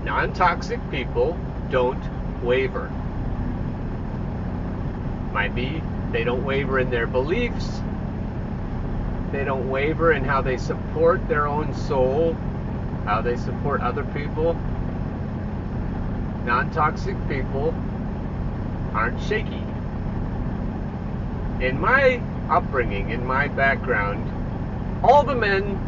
Non-toxic people don't waver. Might be they don't waver in their beliefs. They don't waver in how they support their own soul, how they support other people. Non-toxic people aren't shaky. In my upbringing, in my background, all the men,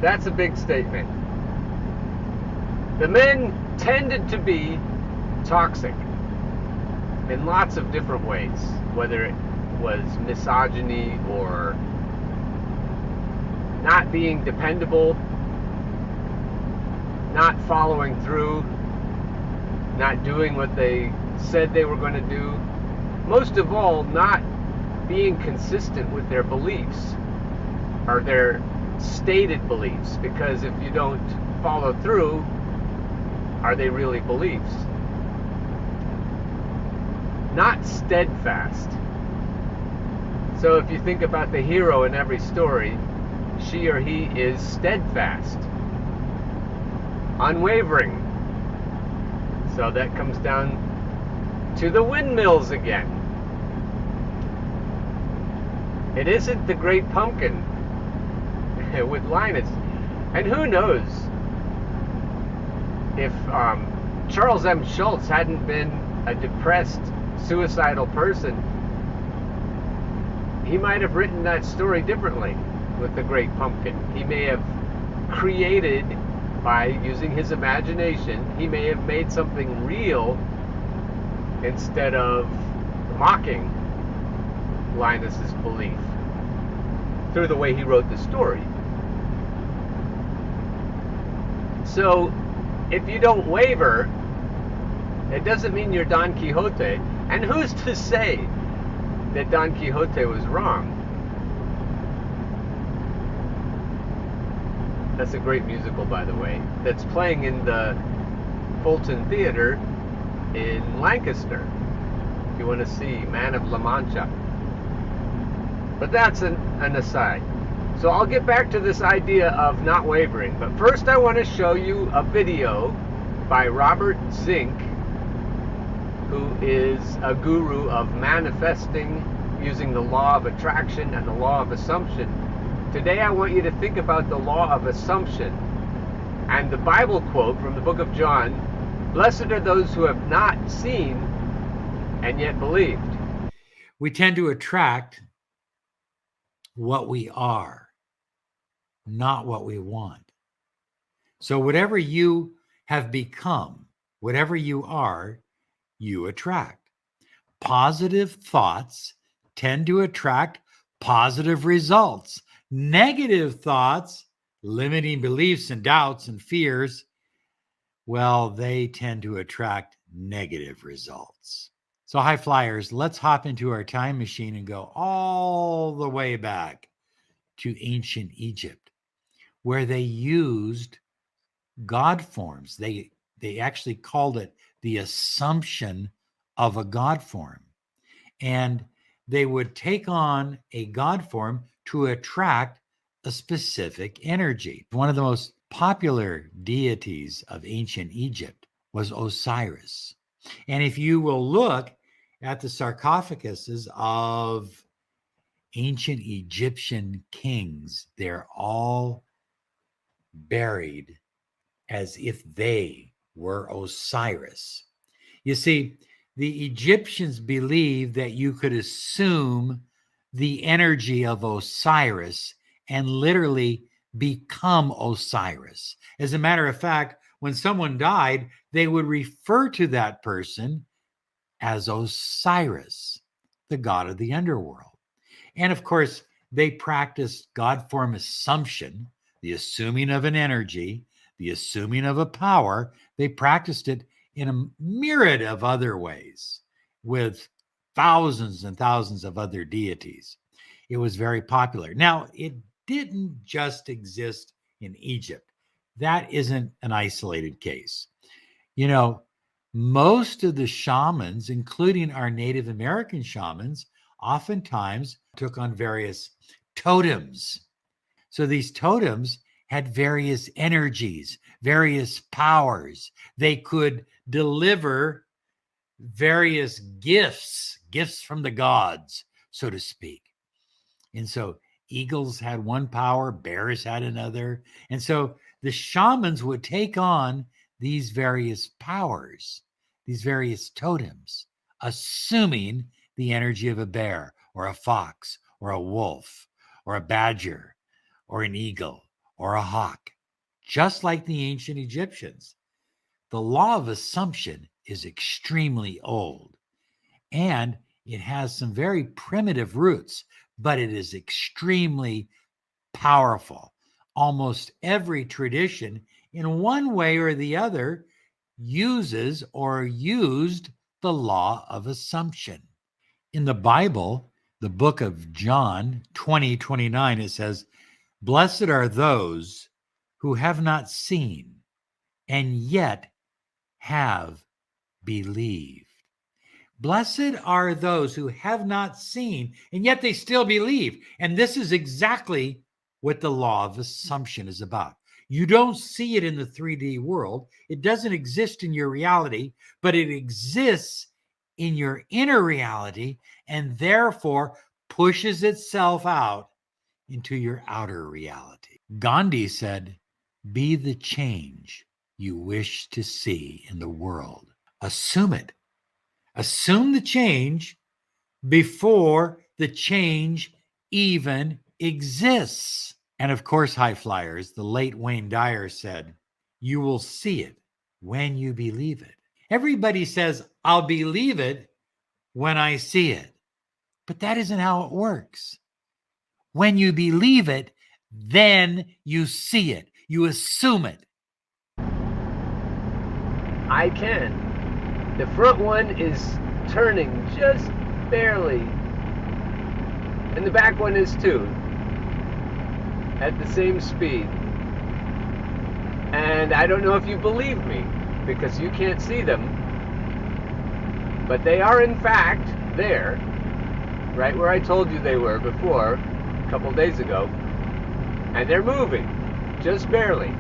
that's a big statement. The men tended to be toxic in lots of different ways, whether it was misogyny or not being dependable, not following through, not doing what they said they were going to do. Most of all, not being consistent with their beliefs or their stated beliefs, because if you don't follow through, are they really beliefs? Not steadfast. So if you think about the hero in every story, she or he is steadfast, unwavering. So that comes down to the windmills again. It isn't the Great Pumpkin with Linus. And who knows if Charles M. Schulz hadn't been a depressed, suicidal person, he might have written that story differently with the Great Pumpkin. He may have created, by using his imagination, he may have made something real instead of mocking Linus's belief through the way he wrote the story. So if you don't waver, it doesn't mean you're Don Quixote. And who's to say that Don Quixote was wrong? That's a great musical, by the way, that's playing in the Fulton Theater in Lancaster, if you want to see Man of La Mancha. But that's an aside. So I'll get back to this idea of not wavering. But first I want to show you a video by Robert Zink, who is a guru of manifesting using the law of attraction and the law of assumption. Today I want you to think about the law of assumption and the Bible quote from the book of John: "Blessed are those who have not seen and yet believed." We tend to attract what we are, not what we want. So whatever you have become, whatever you are, you attract. Positive thoughts tend to attract positive results. Negative thoughts, limiting beliefs and doubts and fears, well, they tend to attract negative results. So high flyers, let's hop into our time machine and go all the way back to ancient Egypt, where they used God forms. They actually called it the assumption of a God form. And they would take on a God form to attract a specific energy. One of the most popular deities of ancient Egypt was Osiris. And if you will look at the sarcophaguses of ancient Egyptian kings, they're all buried as if they were Osiris. You see, the Egyptians believed that you could assume the energy of Osiris and literally become Osiris. As a matter of fact, when someone died, they would refer to that person as Osiris, the god of the underworld. And of course, they practiced God form assumption, the assuming of an energy, the assuming of a power. They practiced it in a myriad of other ways with thousands and thousands of other deities. It was very popular. Now, it didn't just exist in Egypt. That isn't an isolated case. You know, most of the shamans, including our Native American shamans, oftentimes took on various totems. So these totems had various energies, various powers. They could deliver various gifts from the gods, so to speak. And so eagles had one power, bears had another. And so the shamans would take on these various powers, these various totems, assuming the energy of a bear or a fox or a wolf or a badger or an eagle or a hawk, just like the ancient Egyptians. The law of assumption is extremely old, and it has some very primitive roots, but it is extremely powerful. Almost every tradition, in one way or the other, uses or used the law of assumption. In the Bible, the book of John 20:29, it says, "Blessed are those who have not seen and yet have believed." Blessed are those who have not seen and yet they still believe. And this is exactly what the law of assumption is about. You don't see it in the 3D world. It doesn't exist in your reality, but it exists in your inner reality and therefore pushes itself out into your outer reality. Gandhi said, "Be the change you wish to see in the world. Assume it. Assume the change before the change even exists." And of course, high flyers, the late Wayne Dyer said, "You will see it when you believe it." Everybody says, "I'll believe it when I see it." But that isn't how it works. When you believe it, then you see it. You assume it. I can. The front one is turning just barely. And the back one is too. At the same speed. And I don't know if you believe me, because you can't see them. But they are in fact there. Right where I told you they were before, a couple days ago. And they're moving. Just barely.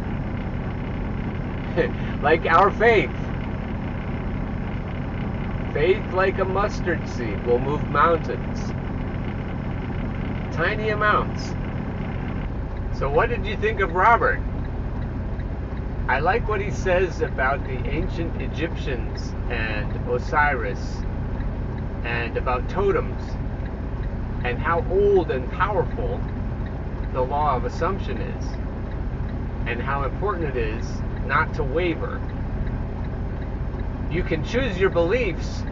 Like our faith. Faith, like a mustard seed, will move mountains. Tiny amounts. So what did you think of Robert? I like what he says about the ancient Egyptians and Osiris and about totems and how old and powerful the law of assumption is and how important it is not to waver. You can choose your beliefs,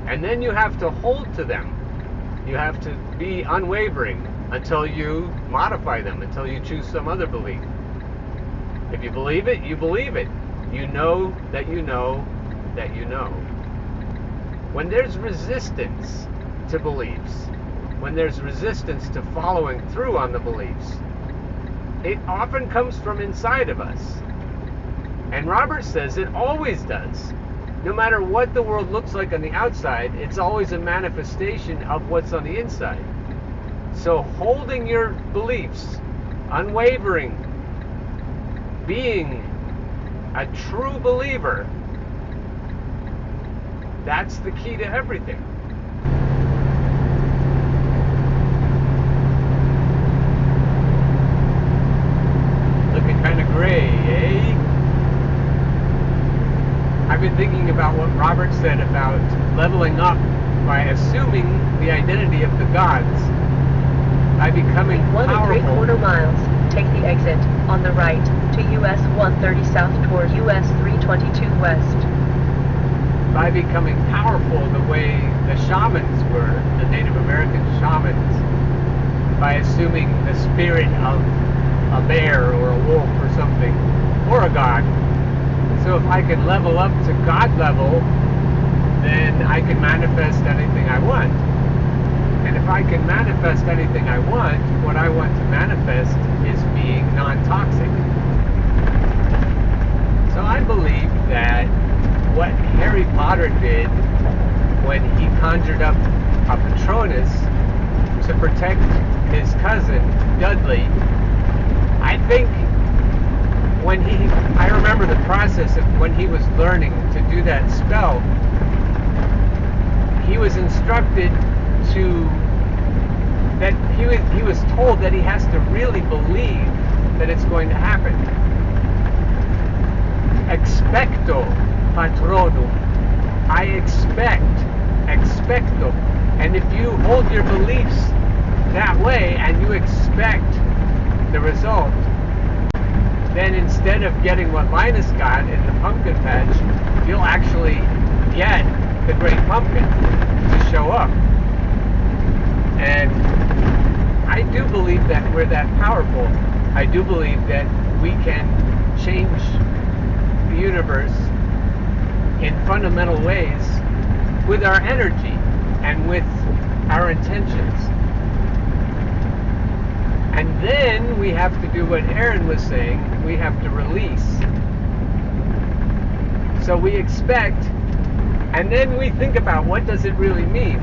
and then you have to hold to them. You have to be unwavering until you modify them, until you choose some other belief. If you believe it, you believe it. You know that you know that you know. When there's resistance to beliefs, when there's resistance to following through on the beliefs, it often comes from inside of us. And Robert says it always does. No matter what the world looks like on the outside, it's always a manifestation of what's on the inside. So holding your beliefs, unwavering, being a true believer, that's the key to everything. Looking kind of gray, eh? I've been thinking about what Robert said about leveling up by assuming the identity of the gods, by becoming powerful. 1 3/4 miles. Take the exit on the right to US 130 south toward US 322 west. By becoming powerful the way the shamans were, the Native American shamans, by assuming the spirit of a bear or a wolf or something, or a god. So if I can level up to God level, then I can manifest anything I want. And if I can manifest anything I want, what I want to manifest is being non-toxic. So I believe that what Harry Potter did when he conjured up a Patronus to protect his cousin, Dudley, I think I remember the process of when he was learning to do that spell, he was instructed that he was told that he has to really believe that it's going to happen. Expecto patronum. I expecto. And if you hold your beliefs that way and you expect the result, then instead of getting what Linus got in the pumpkin patch, you'll actually get the great pumpkin to show up. And I do believe that we're that powerful. I do believe that we can change the universe in fundamental ways with our energy and with our intentions. And then we have to do what Aaron was saying, we have to release. So we expect, and then we think about, what does it really mean?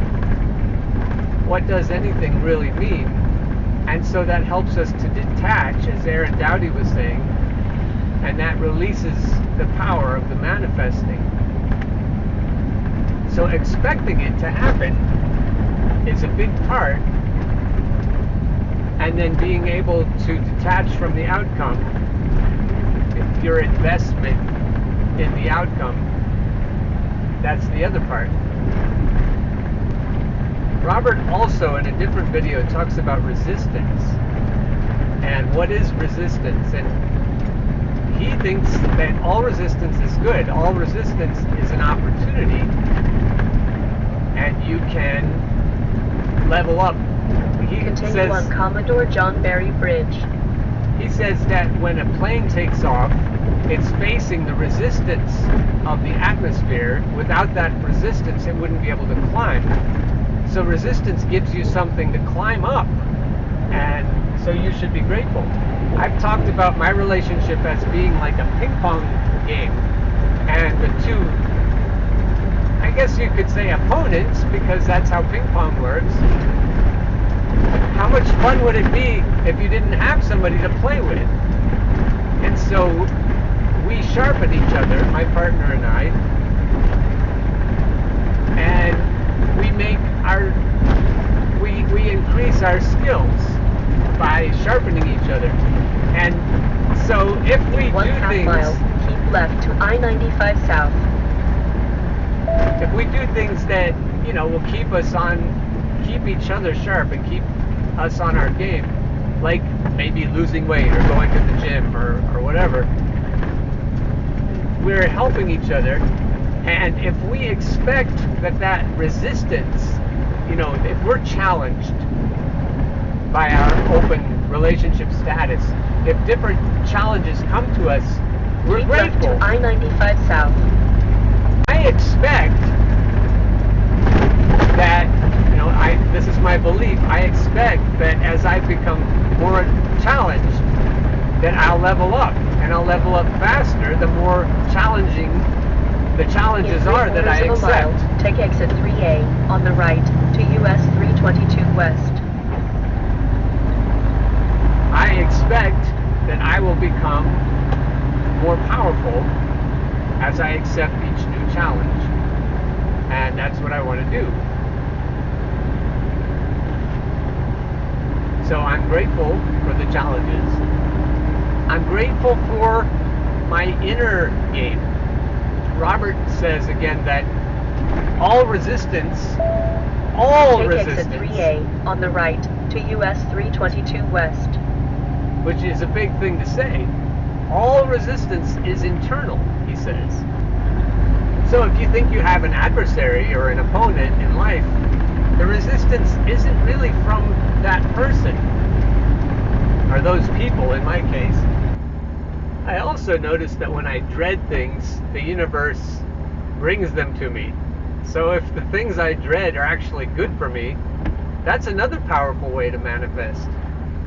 What does anything really mean? And so that helps us to detach, as Aaron Dowdy was saying, and that releases the power of the manifesting. So expecting it to happen is a big part, and then being able to detach from the outcome, your investment in the outcome, that's the other part. Robert also, in a different video, talks about resistance and what is resistance, and he thinks that all resistance is good. All resistance is an opportunity, and you can level up. He Continue says, on Commodore John Berry Bridge. He says that when a plane takes off, it's facing the resistance of the atmosphere. Without that resistance, it wouldn't be able to climb. So resistance gives you something to climb up, and so you should be grateful. I've talked about my relationship as being like a ping pong game, and the two, I guess you could say, opponents, because that's how ping pong works. How much fun would it be if you didn't have somebody to play with? And so we sharpen each other, my partner and I, and we increase our skills by sharpening each other. And so if we do things, mile, keep left to I-95 south. If we do things that, will keep each other sharp and keep us on our game, like maybe losing weight or going to the gym or whatever, we're helping each other. And if we expect that resistance, if we're challenged by our open relationship status, if different challenges come to us, we're keep grateful. Left to I-95 south. I expect that, this is my belief, I expect that as I become more challenged, that I'll level up, and I'll level up faster the more challenging the challenges are that I accept. Mile, take exit 3A on the right to US 322 West. I expect that I will become more powerful as I accept each new challenge. And that's what I want to do. So I'm grateful for the challenges. I'm grateful for my inner game. Robert says again that all resistance, Take exit 3A on the right to US 322 West. Which is a big thing to say. All resistance is internal, he says. So if you think you have an adversary or an opponent in life, the resistance isn't really from that person, or those people in my case. I also notice that when I dread things, the universe brings them to me. So if the things I dread are actually good for me, that's another powerful way to manifest.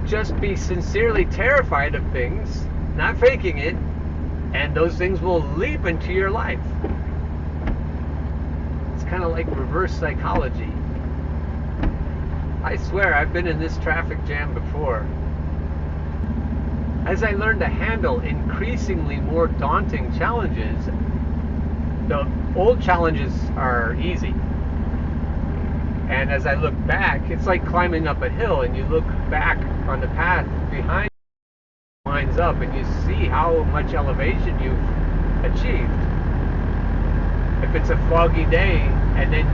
Just be sincerely terrified of things, not faking it, and those things will leap into your life. It's kind of like reverse psychology. I swear I've been in this traffic jam before. as I learn to handle increasingly more daunting challenges, the old challenges are easy. And as I look back, it's like climbing up a hill, and you look back on the path behind you, winds up, and you see how much elevation you've achieved. If it's a foggy day and then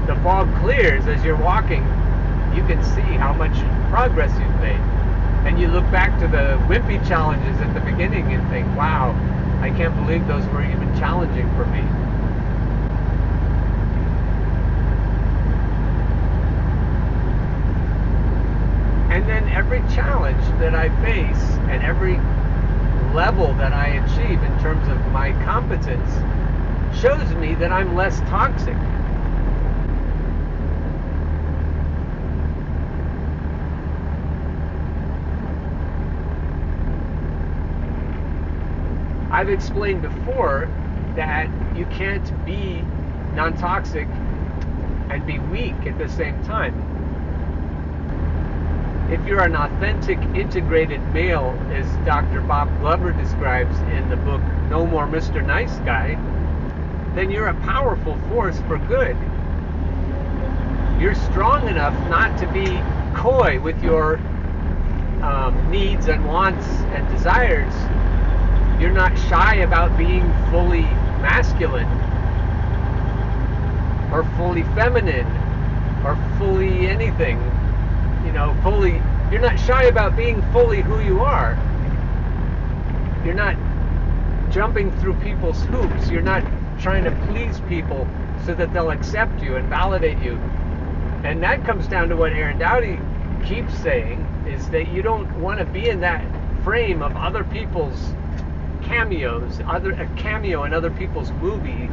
the fog clears as you're walking, you can see how much progress you've made. And you look back to the wimpy challenges at the beginning and think, wow, I can't believe those were even challenging for me. And then every challenge that I face and every level that I achieve in terms of my competence shows me that I'm less toxic. I've explained before that you can't be non-toxic and be weak at the same time. If you're an authentic, integrated male, as Dr. Bob Glover describes in the book No More Mr. Nice Guy, then you're a powerful force for good. You're strong enough not to be coy with your needs and wants and desires. You're not shy about being fully masculine or fully feminine or fully anything. You're not shy about being fully who you are. You're not jumping through people's hoops. You're not trying to please people so that they'll accept you and validate you. And that comes down to what Aaron Doughty keeps saying, is that you don't want to be in that frame of other people's cameos, a cameo in other people's movie.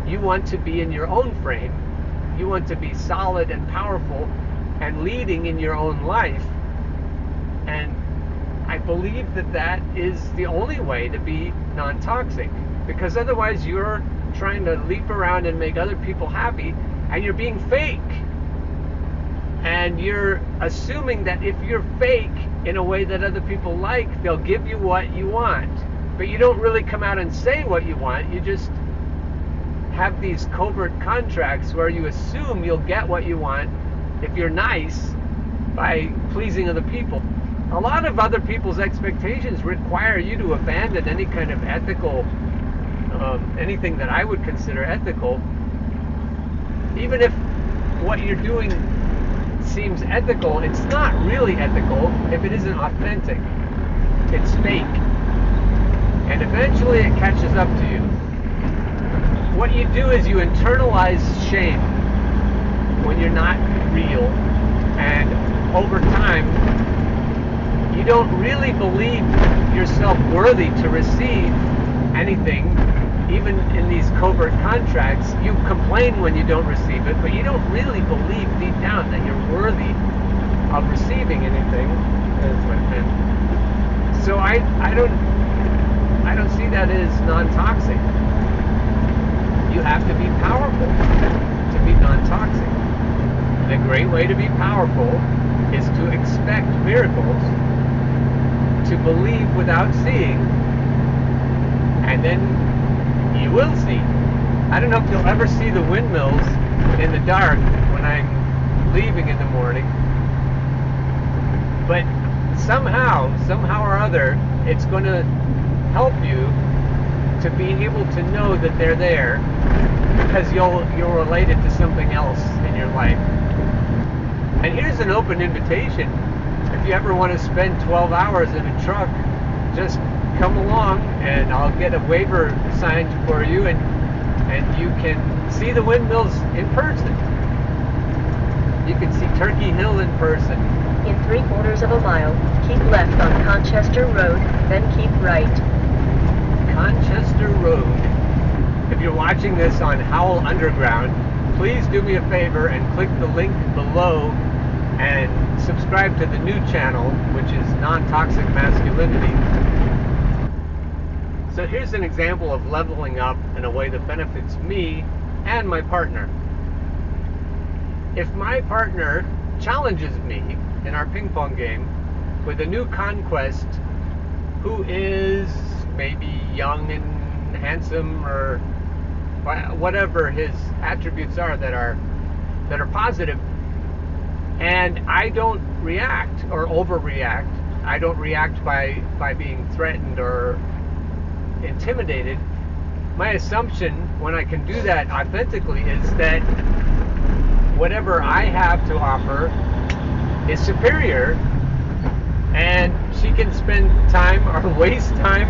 You want to be in your own frame. You want to be solid and powerful and leading in your own life. And I believe that that is the only way to be non-toxic, because otherwise you're trying to leap around and make other people happy, and you're being fake. And you're assuming that if you're fake in a way that other people like, they'll give you what you want. But you don't really come out and say what you want. You just have these covert contracts where you assume you'll get what you want if you're nice by pleasing other people. A lot of other people's expectations require you to abandon any kind of ethical, anything that I would consider ethical, even if what you're doing seems ethical. It's not really ethical if it isn't authentic. It's fake. And eventually it catches up to you. What you do is you internalize shame when you're not real, and over time you don't really believe yourself worthy to receive anything. Even in these covert contracts, you complain when you don't receive it, but you don't really believe deep down that you're worthy of receiving anything. That's my pen. So I don't see that as non-toxic. You have to be powerful to be non-toxic. And a great way to be powerful is to expect miracles, to believe without seeing, and then you will see. I don't know if you'll ever see the windmills in the dark when I'm leaving in the morning, but somehow or other, it's going to help you to be able to know that they're there, because you'll relate it to something else in your life. And here's an open invitation. If you ever want to spend 12 hours in a truck, just come along and I'll get a waiver signed for you, and you can see the windmills in person. You can see Turkey Hill in person. In 3/4 of a mile, keep left on Conchester Road, then keep right. Conchester Road. If you're watching this on Howl Underground, please do me a favor and click the link below and subscribe to the new channel, which is Nontoxic Masculinity. So here's an example of leveling up in a way that benefits me and my partner. If my partner challenges me in our ping pong game, with a new conquest who is maybe young and handsome, or whatever his attributes are that are positive, and I don't react or overreact. I don't react by being threatened or intimidated. My assumption, when I can do that authentically, is that whatever I have to offer is superior, and she can spend time or waste time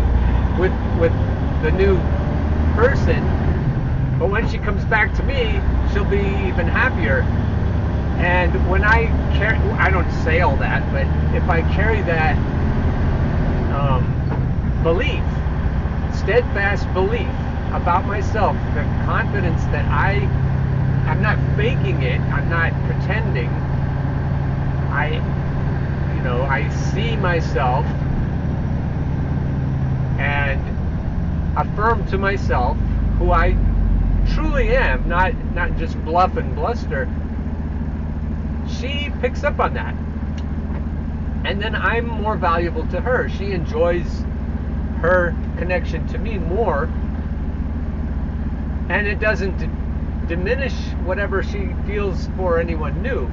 with the new person, but when she comes back to me, she'll be even happier. And when I don't say all that, but if I carry that belief, steadfast belief about myself, the confidence that I'm not faking it, I'm not pretending, I see myself and affirm to myself who I truly am, not just bluff and bluster. She picks up on that, and then I'm more valuable to her. She enjoys her connection to me more, and it doesn't diminish whatever she feels for anyone new.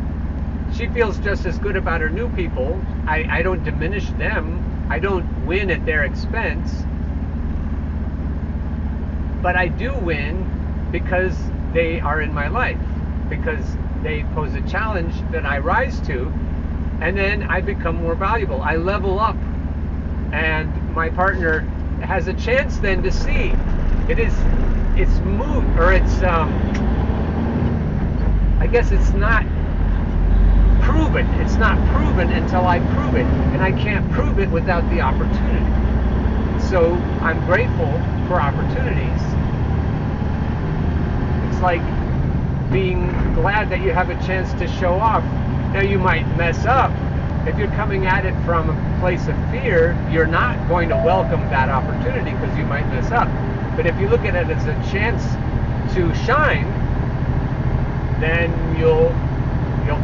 She feels just as good about her new people. I don't diminish them. I don't win at their expense, but I do win because they are in my life, because they pose a challenge that I rise to, and then I become more valuable. I level up, and my partner has a chance then to see it's moot, or it's I guess it's not proven. It's not proven until I prove it, and I can't prove it without the opportunity. So I'm grateful for opportunities. It's like being glad that you have a chance to show off. Now, you might mess up. If you're coming at it from a place of fear, you're not going to welcome that opportunity because you might mess up. But if you look at it as a chance to shine, then you'll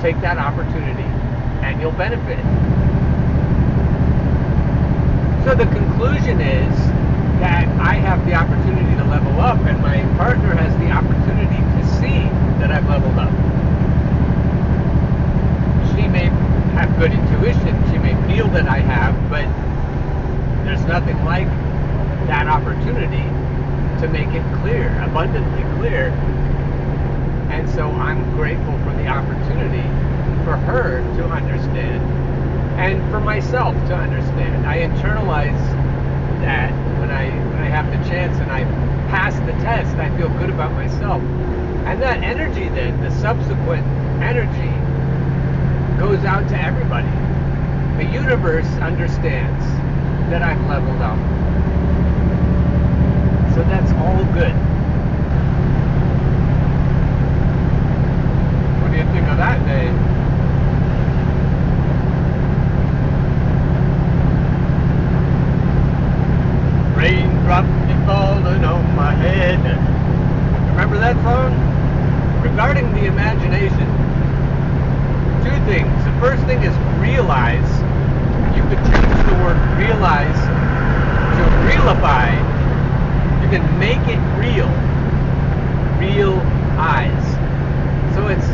take that opportunity and you'll benefit. So the conclusion is that I have the opportunity to level up, and my partner has the opportunity to see that I've leveled up. She may have good intuition, she may feel that I have, but there's nothing like that opportunity to make it clear, abundantly clear. And so I'm grateful for the opportunity for her to understand, and for myself to understand. I internalize that when I have the chance and I pass the test, I feel good about myself. And that energy then, the subsequent energy, goes out to everybody. The universe understands that I've leveled up. So that's all good. What do you think of that, Dave? Raindrops keep falling on my head. Remember that song? Regarding the imagination, two things. The first thing is realize. You could change the word realize to realify. You can make it real. Real eyes. So it's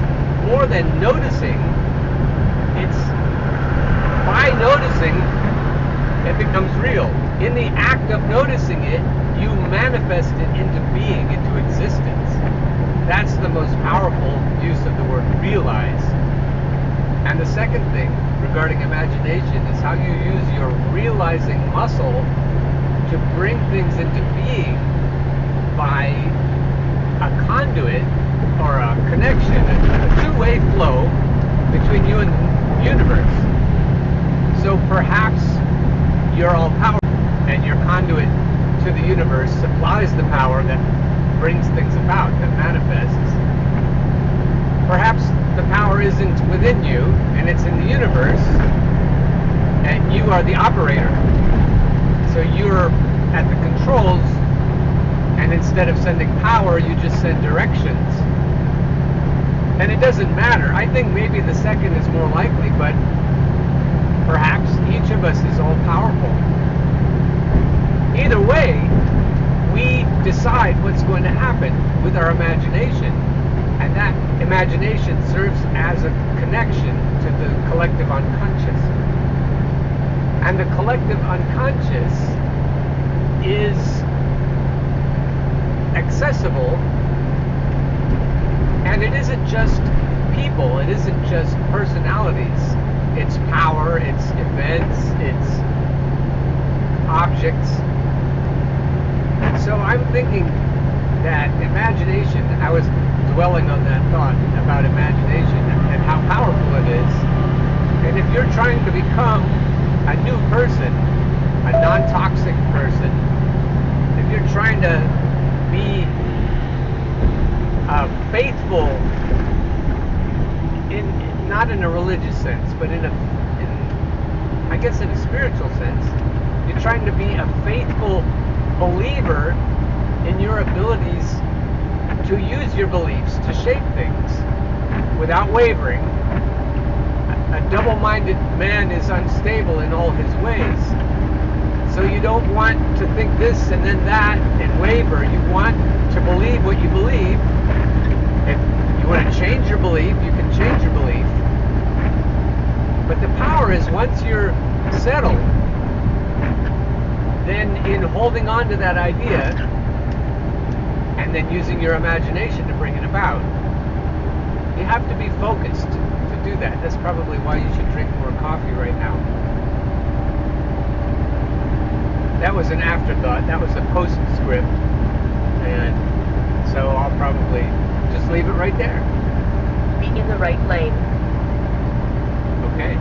more than noticing. It's by noticing it becomes real. In the act of noticing it, you manifest it into being, into existence. That's the most powerful use of the word realize. And the second thing regarding imagination is how you use your realizing muscle to bring things into being by a conduit or a connection, a two-way flow between you and the universe. So perhaps you're all powerful, and your conduit to the universe supplies the power that brings things about, that manifests. Perhaps the power isn't within you, and it's in the universe, and you are the operator. So you're at the controls, and instead of sending power, you just send directions. And it doesn't matter. I think maybe the second is more likely, but perhaps each of us is all powerful. Either way, we decide what's going to happen with our imagination, and that imagination serves as a connection to the collective unconscious. And the collective unconscious is accessible, and it isn't just people, it isn't just personalities, it's power, it's events, it's objects. So I'm thinking that imagination, I was dwelling on that thought about imagination and how powerful it is. And if you're trying to become a new person, a non-toxic person, if you're trying to be faithful, not in a religious sense, but I guess in a spiritual sense, you're trying to be a faithful believer in your abilities to use your beliefs to shape things without wavering. A double-minded man is unstable in all his ways. So you don't want to think this and then that and waver. You want to believe what you believe. If you want to change your belief, you can change your belief. But the power is once you're settled, then in holding on to that idea and then using your imagination to bring it about, you have to be focused to do that. That's probably why you should drink more coffee right now. That was an afterthought. That was a postscript. And so I'll probably just leave it right there. Be in the right lane. Okay.